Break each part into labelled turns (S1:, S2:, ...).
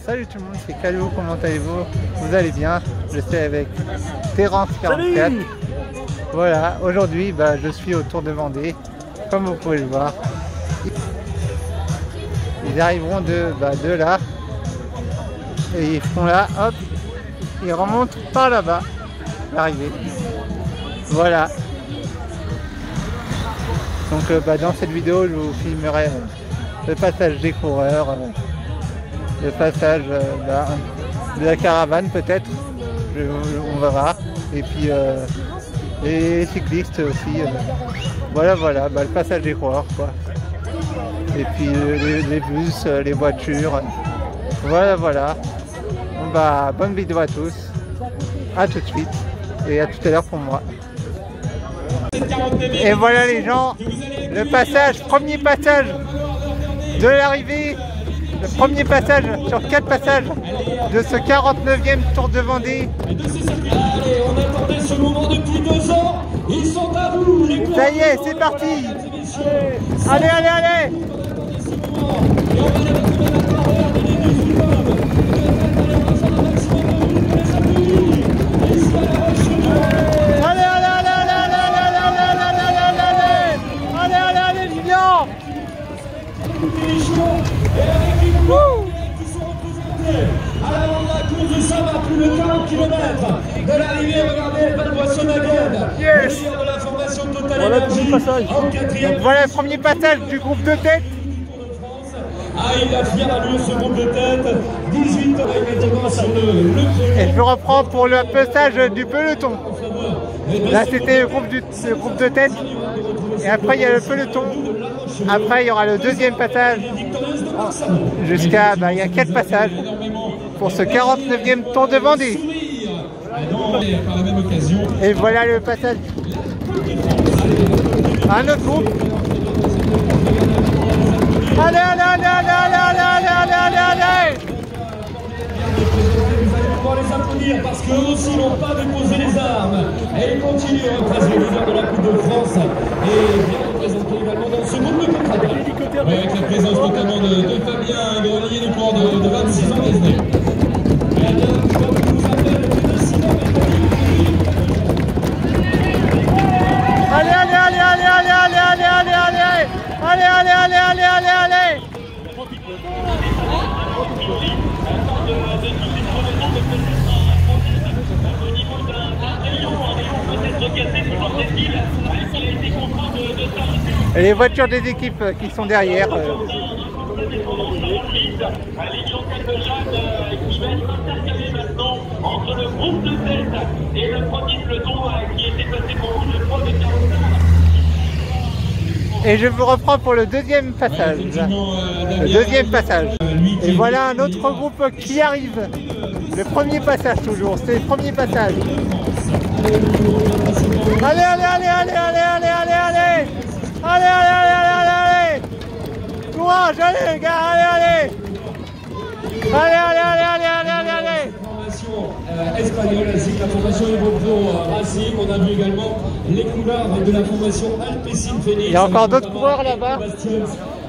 S1: Salut tout le monde, c'est Calou, comment allez-vous? Vous allez bien? Je suis avec Terence44. Voilà, aujourd'hui je suis au Tour de Vendée, comme vous pouvez le voir. Ils arriveront de là, et ils font là, hop, ils remontent par là-bas, l'arrivée. Voilà. Donc dans cette vidéo, je vous filmerai le passage des coureurs, le passage de la caravane peut-être, on verra, et puis les cyclistes aussi, voilà, le passage des coureurs quoi, et puis les bus, les voitures, voilà. Bon, bonne vidéo à tous, à tout de suite, et à tout à l'heure pour moi. Et voilà les gens, le passage, premier passage de l'arrivée, le premier passage sur 4 passages de ce 49e Tour de Vendée.
S2: Allez, on attendait ce moment depuis 2 ans, ils sont à vous les coureurs.
S1: Ça y est, c'est parti. Allez. Et on va les retrouver la parole des 18 hommes. Allez, Julien. Et avec les coureurs qui sont représentés à l'avant de la course, ça va plus de 40 km de l'arrivée. Regardez, Valboisson-Naguen, le leader de la formation Total Energy, en 4e. Voilà le premier passage du groupe de tête. Ah, il a fière allure ce groupe de tête, 18 immédiatement sur le et je reprends pour le passage du peloton. Là c'était le groupe de tête, et après il y a le peloton. Après il y aura le deuxième passage, jusqu'à, il y a 4 passages pour ce 49e Tour de Vendée. Et voilà le passage. Un autre groupe. Allez. On va les applaudir parce qu'eux aussi n'ont pas déposé les armes. Et ils continuent à représenter le leader de la Coupe de France. Et bien représenté également dans ce groupe de contre-attaque. Avec la présence notamment de Fabien, de Relier du cours de 26 ans d'Esné. Et bien, comme je vous appelle, le président Allez. Et les voitures des équipes qui sont derrière. Entre le groupe de tête et le premier peloton qui était passé pour vous, le 3 de 40. Et je vous reprends pour le deuxième passage. Et voilà un autre groupe qui arrive. Le premier passage toujours, c'est le premier passage. Allez. Courage, allez les gars, allez. Espagnole ainsi que la formation Ebro Racing. On a vu également les couleurs de la formation Alpecin Phoenix. Il y a encore d'autres coureurs là-bas.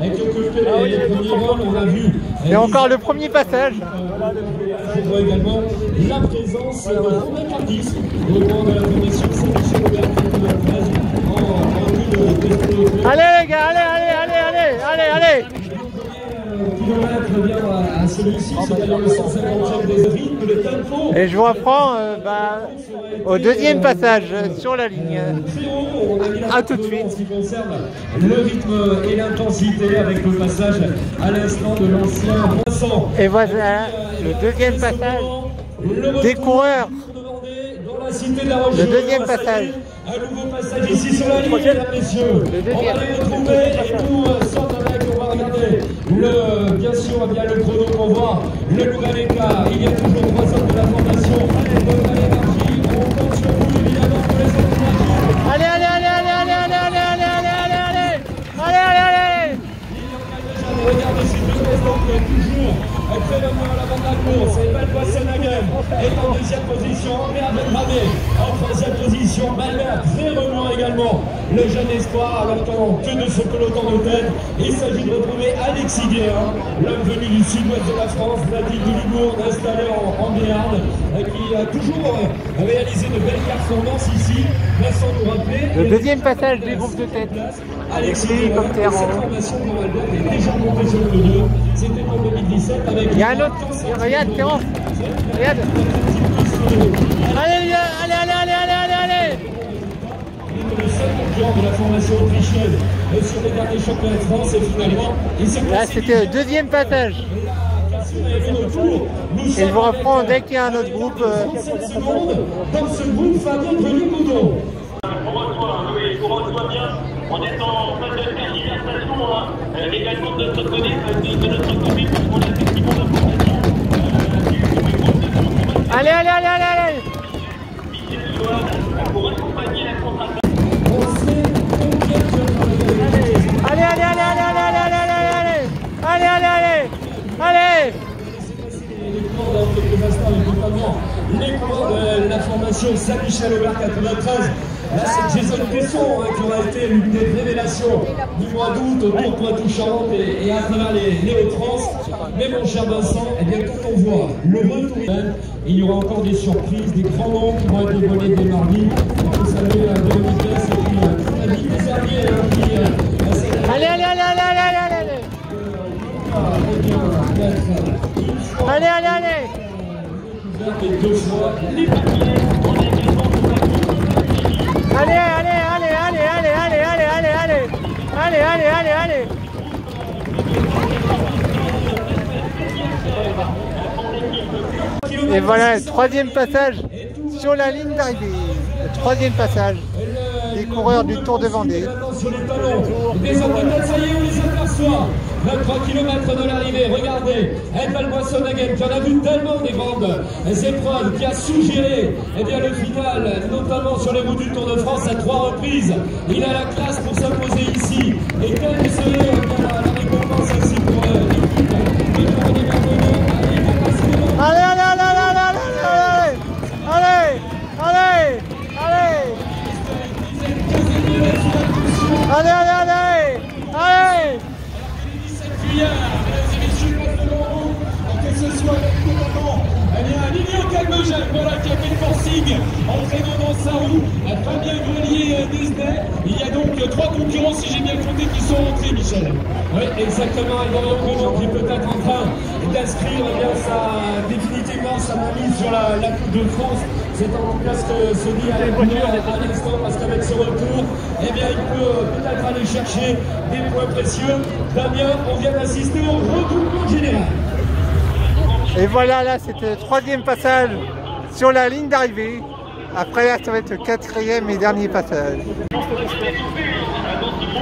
S1: On a vu. Il y a encore le premier passage. On voit également la présence de Romain Cardis, au moment de la formation Saint-Michel. Allez les gars, allez. Et je vous reprends au deuxième passage sur la ligne. A tout de suite. En ce qui concerne le rythme et l'intensité avec le passage à l'instant de l'ancien Vincent. Et voilà le deuxième passage des coureurs. Le deuxième passage. Un nouveau passage ici sur la ligne, mesdames, messieurs. On va les retrouver et nous sommes avec, on va regarder bien sûr le chrono qu'on voit, le nouvel écart. Il y a toujours 3 hommes de la formation Total Energy. On compte sur vous évidemment pour les autres. Allez. Regardez ces deux donc toujours
S2: revenons à l'avant de la course. Et Belbois-Senhagen est en deuxième position. Andrea Beltrame en troisième position. Malbert très remuant également. Le jeune espoir, alors que de ce peloton de tête, il s'agit de retrouver Alexis Guérin, l'homme venu du sud-ouest de la France, natif de Libourne, installé en Béarn, qui a toujours réalisé de belles performances ici. Vincent nous rappelait.
S1: Le deuxième passage des groupes de tête.
S2: Alexis Guérin, cette formation pour Albert est déjà montée sur le 2. C'était en 2017 avec.
S1: Il y a un autre. Regarde, Terence. Regarde. Allez, allez, allez, allez, allez, allez, allez.
S2: Le seul concurrent de la formation autrichienne sur les derniers championnats de France et finalement il s'est
S1: là c'était le deuxième passage. Et je vous reprends dès qu'il y a un autre groupe.
S2: 37 secondes dans ce groupe Fabien Grenier-Baudon.
S3: On reçoit bien, on est en phase de tergiversation également de notre côté, puisqu'on a effectivement l'information.
S1: Allez, allez, allez, allez, allez.
S3: Michel Joanne pour accompagner la contre-attaque.
S1: Allez, allez, allez, allez, allez, allez, allez, allez, allez, allez, allez.
S2: Dans quelques instants, avec notamment les coureurs de la formation Saint-Michel Aubert 93. Là, c'est Jason Tesson qui aura été l'une des révélations du mois d'août autour Poitou-Charentes et à travers les Hauts-de-France. Mais mon cher Vincent, eh bien, quand on voit le retour, il y aura encore des surprises, des grands noms qui vont être dévoilés dès mardi. On peut saluer de vitesse et puis Fabien Desherbiers qui.
S1: Allez, allez, allez, allez, allez, allez, allez. Allez, allez, allez.
S2: Deux fois les
S1: allez, allez, allez, allez, allez, allez, allez, allez, allez, allez, allez, allez, allez. Et voilà le troisième passage sur la ligne d'arrivée. Le troisième passage des coureurs du Tour de Vendée.
S2: Sur les talons, des automates, ça y est, on les aperçoit. 23 km de l'arrivée, regardez, Belbois-Senhagen qui en a vu tellement des grandes épreuves, qui a suggéré le final, notamment sur les routes du Tour de France à 3 reprises. Il a la classe pour s'imposer ici. Et quelle serait la récompense ainsi pour l'équipe de Jean-René Berthelot.
S1: Allez, allez, allez, allez, allez, allez, allez, allez, allez, allez, allez.
S2: Mesdames et messieurs, que ce soit avec notamment Lilian Calmejal, voilà, qui a fait le forcing, entraînant dans sa roue Fabien Grenier-Desnay. Il y a donc 3 concurrents, si j'ai bien compté, qui sont entrés, Michel. Oui, exactement, et Dorian Grenier qui est peut-être en train d'inscrire définitivement sa mamie sur la Coupe de France. C'est en tout cas ce que se dit Alain Boulard à l'instant, parce qu'avec ce retour, il peut peut-être aller chercher des points précieux. Damien, on vient d'assister au redoublement général.
S1: Et voilà, là c'était le troisième passage sur la ligne d'arrivée. Après là, ça va être le quatrième et dernier passage.
S3: Dans ce groupe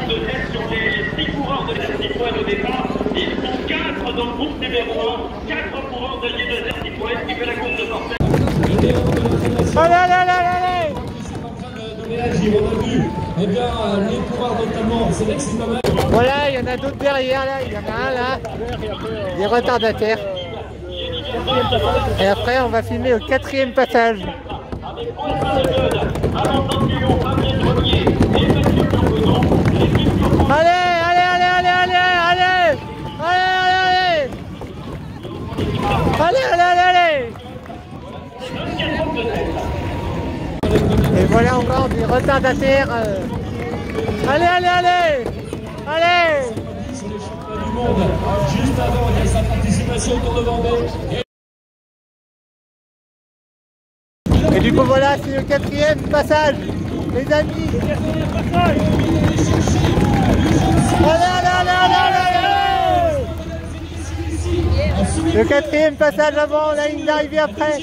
S3: de tête sur les 6 coureurs de la 6 points au départ, ils sont 4 dans le groupe numéro 1, 4 coureurs de l'île de 6 points qui fait la course de portée.
S1: Allez, allez, allez, allez.
S2: On a vu les coureurs notamment, c'est l'excellent.
S1: Voilà, il y en a d'autres derrière là, il y en a un là, des retardataires. Et après on va filmer le quatrième passage. Allez, allez, allez, allez, allez, allez, allez, allez, allez, allez, allez. Et voilà encore des retardataires. Allez, allez, allez, allez.
S2: Sur les championnats du monde, juste avant, il y a sa participation au Tour de Vendée.
S1: Et du coup voilà, c'est le quatrième passage, les amis. Allez, allez, allez, allez, allez, allez. Le quatrième passage avant, la ligne d'arrivée après,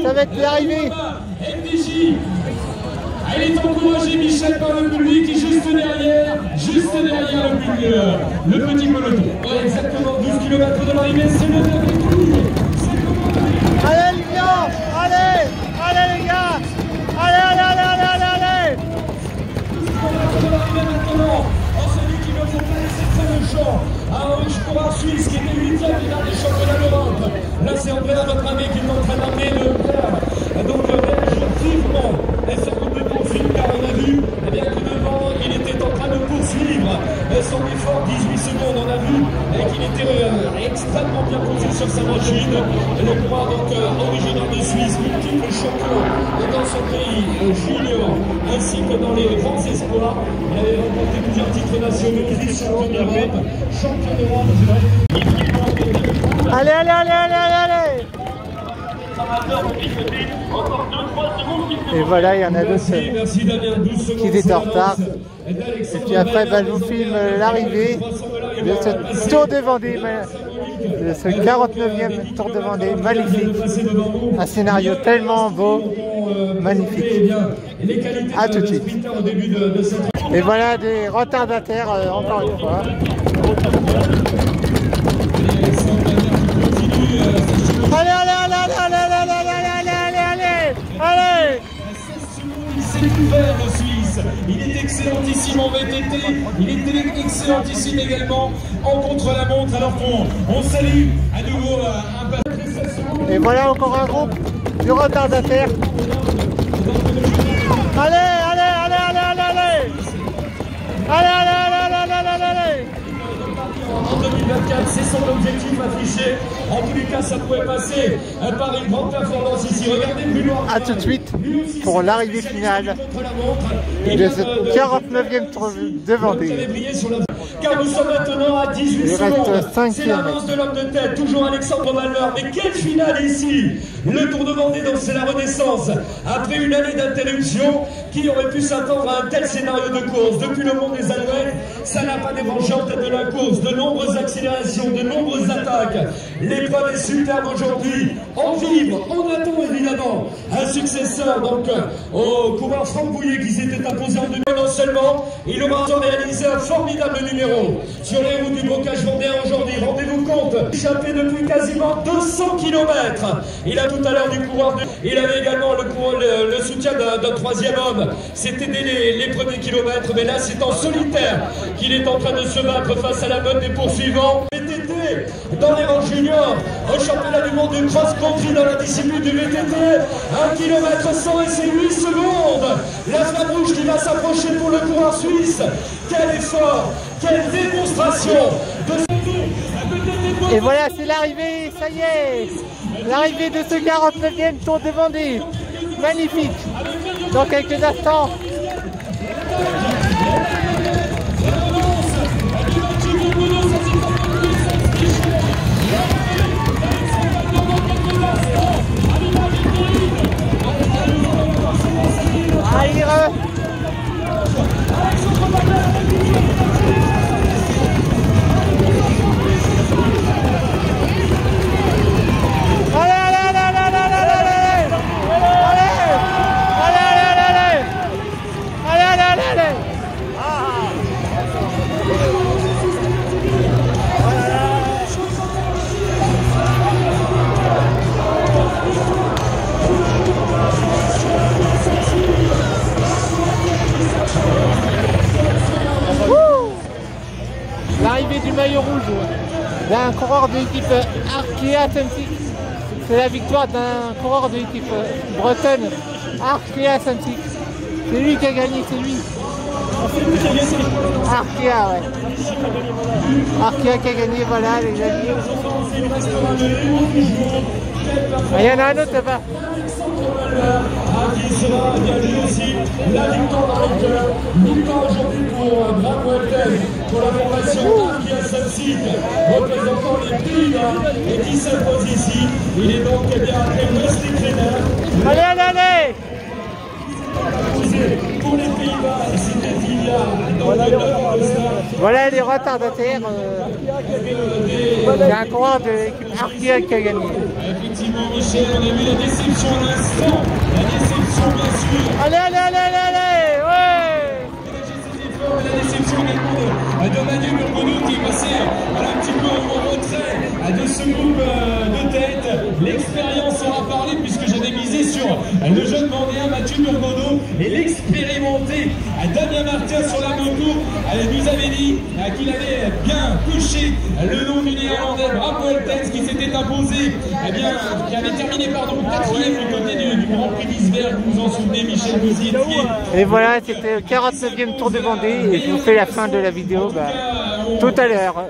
S1: ça va être l'arrivée.
S2: Elle est encouragée, Michel, par le public, et juste derrière le public, le petit peloton. Exactement 12 km de l'arrivée, c'est le dernier tour.
S1: Allez les gars, allez, allez les gars, allez, allez, allez, allez, allez.
S2: De l'arrivée maintenant, celui qui ne faut pas laisser faire le champ, un riche coureur suisse qui était 8e des derniers championnats d'Europe. le coureur donc originaire de Suisse, multiple champion dans son pays junior, ainsi que dans les grands espoirs. Il avait remporté plusieurs titres nationaux, vice-champion d'Europe, champion d'Europe.
S1: Allez, allez, allez, allez, allez, allez. Et voilà, il y en a d'autres qui étaient en retard. Et puis après, je vous filme l'arrivée de ce Tour de Vendée, de ce 49e Tour de Vendée, magnifique. Un scénario tellement beau, magnifique. A tout de suite. Et voilà des retardataires, encore une fois. Allez, allez, allez, allez, allez, allez, allez, allez, allez, allez.
S2: Il s'est découvert le Suisse. Il est excellentissime en VTT. Il est excellentissime également en contre-la-montre. Alors qu'on salue à nouveau un peu.
S1: Et voilà encore un groupe du retardataire. Allez, allez, allez, allez, allez, allez. Allez, allez, allez, allez, allez, allez, allez.
S2: En 2024, c'est son objectif affiché. En tous les cas, ça pouvait passer par une grande performance ici. Regardez plus loin.
S1: A tout de suite pour l'arrivée finale de ce 49e Tour de Vendée.
S2: Car nous sommes maintenant à 18 secondes. C'est l'avance de l'homme de tête, toujours Alexandre Malheur. Mais quelle finale ici! Le Tour de Vendée, donc c'est la renaissance. Après une année d'interruption, qui aurait pu s'attendre à un tel scénario de course? Depuis le monde des Alouettes, ça n'a pas débranché en tête de la course. De nombreuses accélérations, de nombreuses attaques. L'épreuve est superbe aujourd'hui. En vive, on attend évidemment un successeur donc au coureur Franck Bouillet qui s'était imposé en 2000. Non seulement, il aura réalisé un formidable numéro sur les routes du bocage vendéen aujourd'hui. Rendez-vous compte, échappé depuis quasiment 200 km. Il a tout à l'heure du coureur il avait également le soutien d'un troisième homme. C'était dès les premiers kilomètres, mais là c'est en solitaire qu'il est en train de se battre face à la meute des poursuivants. VTT dans les rangs juniors, au championnat du monde du cross-country dans la discipline du VTT, 1 km 100 et c'est 8 secondes. La flamme rouge qui va s'approcher pour le coureur suisse. Quel effort, quelle démonstration de...
S1: Et voilà, c'est l'arrivée, ça y est, l'arrivée de ce 49e Tour de Vendée. Magnifique. Dans quelques instants. Allez, l'arrivée du maillot rouge d'un coureur de l'équipe Arkea Samsic. C'est la victoire d'un coureur de l'équipe bretonne Arkea Samsic. C'est lui qui a gagné, c'est lui. Arkea, ouais. Arkea qui a gagné, voilà les amis. Il y en a un autre là-bas.
S2: Qui sera bien lui aussi la victoire dans le cœur. Victoire aujourd'hui pour Braquetel, pour la formation Arkea Samsic, représentant les Pays-Bas et qui s'impose ici. Il est donc bien après Wesley Trainer.
S1: Allez, allez, allez!
S2: Pour les Pays-Bas, c'était il y a
S1: voilà les retardataires. Il y a un coureur de l'équipe Arkea qui a gagné.
S2: Effectivement, Michel, on a vu la déception à l'instant. La déception, bien sûr.
S1: Allez, allez, allez, allez, allez! Ouais!
S2: La déception également de Manu Burgono qui est passé un petit peu au retrait de ce groupe de tête. L'expérience aura parlé puisque j'avais misé sur le jeune Vendéen Mathieu Burgono et l'expérimenté Damien Martin sur la moto nous avait dit qu'il avait bien touché le nom du néerlandais Braquetel qui s'était imposé, qui avait terminé quatrième du côté du Grand Prix d'Isberg. Vous vous en souvenez, Michel, vous y étiez.
S1: Et voilà, c'était le 49e Tour de Vendée et je vous fais la fin de la vidéo tout à l'heure.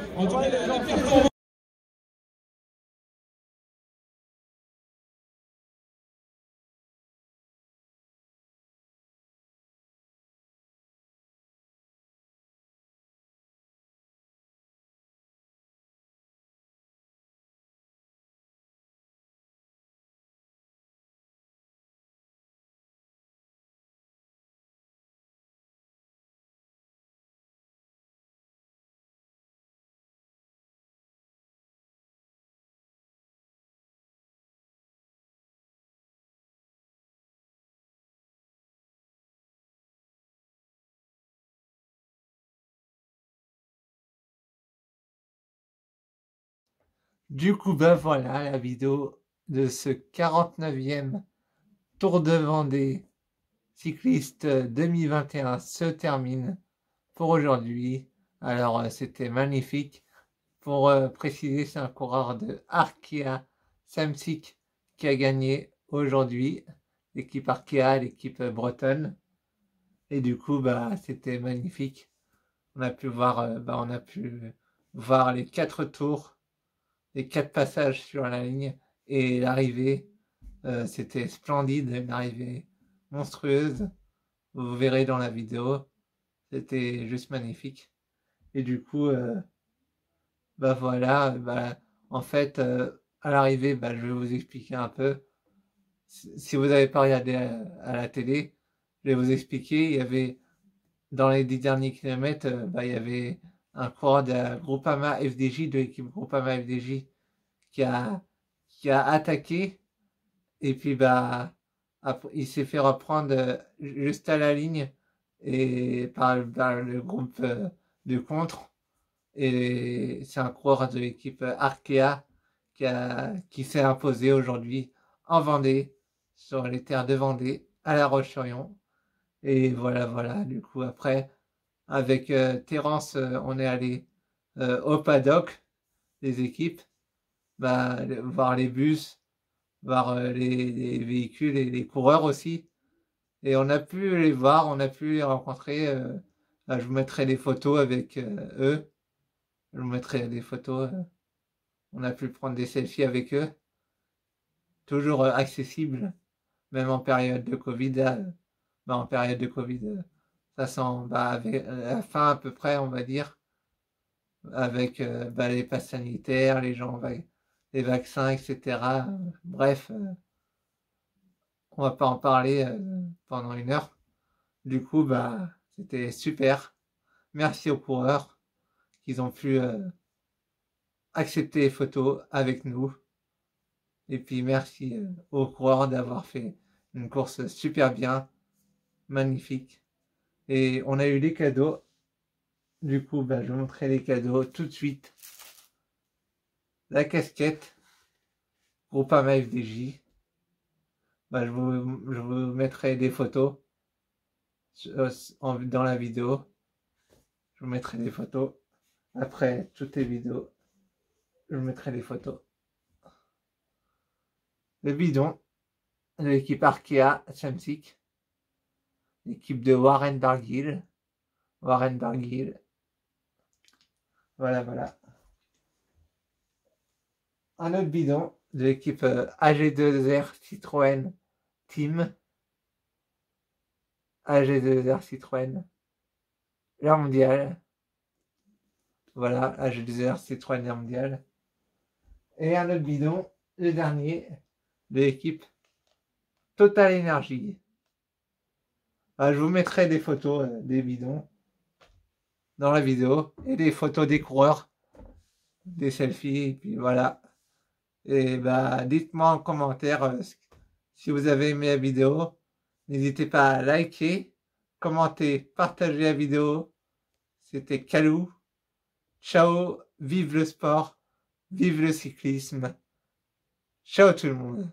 S1: Du coup, ben voilà, la vidéo de ce 49e Tour de Vendée cycliste 2021 se termine pour aujourd'hui. Alors, c'était magnifique. Pour préciser, c'est un coureur de Arkea Samsic qui a gagné aujourd'hui. L'équipe Arkea, l'équipe bretonne. Et du coup, bah, c'était magnifique. On a pu voir les 4 tours, les 4 passages sur la ligne et l'arrivée. C'était splendide, une arrivée monstrueuse. Vous verrez dans la vidéo. C'était juste magnifique. Et du coup, bah voilà, bah, en fait, à l'arrivée, bah, je vais vous expliquer un peu. Si vous n'avez pas regardé à la télé, je vais vous expliquer. Il y avait, dans les 10 derniers kilomètres, bah, il y avait un coureur de la Groupama FDJ, de l'équipe Groupama FDJ, qui a attaqué. Et puis, bah, après, il s'est fait reprendre juste à la ligne et par le groupe de contre. Et c'est un coureur de l'équipe Arkea qui s'est imposé aujourd'hui en Vendée, sur les terres de Vendée, à La Roche-sur-Yon. Et voilà, du coup, après, avec Terence, on est allé au paddock des équipes, bah, voir les bus, voir les véhicules et les coureurs aussi. Et on a pu les voir, on a pu les rencontrer. Bah, je vous mettrai des photos avec eux. Je vous mettrai des photos. On a pu prendre des selfies avec eux. Toujours accessible, même en période de Covid. Bah, en période de Covid, ça sent bah, avec la fin à peu près, on va dire, avec bah, les passes sanitaires, les vaccins, etc. Bref, on va pas en parler pendant 1 heure. Du coup, bah, c'était super. Merci aux coureurs qu'ils ont pu accepter les photos avec nous. Et puis merci aux coureurs d'avoir fait une course super bien, magnifique. Et on a eu les cadeaux. Du coup, bah, je vais vous montrer les cadeaux tout de suite. La casquette Groupama FDJ. Bah, je vous mettrai des photos dans la vidéo. Je vous mettrai des photos. Après toutes les vidéos, je vous mettrai des photos. Le bidon de l'équipe Arkea Samsic. L'équipe de Warren Barguil. Voilà. Un autre bidon de l'équipe AG2R Citroën Team. AG2R Citroën. L'air mondiale. Voilà, AG2R Citroën L'air mondiale. Et un autre bidon, le dernier, de l'équipe Total Energy. Je vous mettrai des photos des bidons dans la vidéo et des photos des coureurs, des selfies, et puis voilà. Et bah, dites-moi en commentaire si vous avez aimé la vidéo. N'hésitez pas à liker, commenter, partager la vidéo. C'était Calou. Ciao, vive le sport, vive le cyclisme. Ciao tout le monde.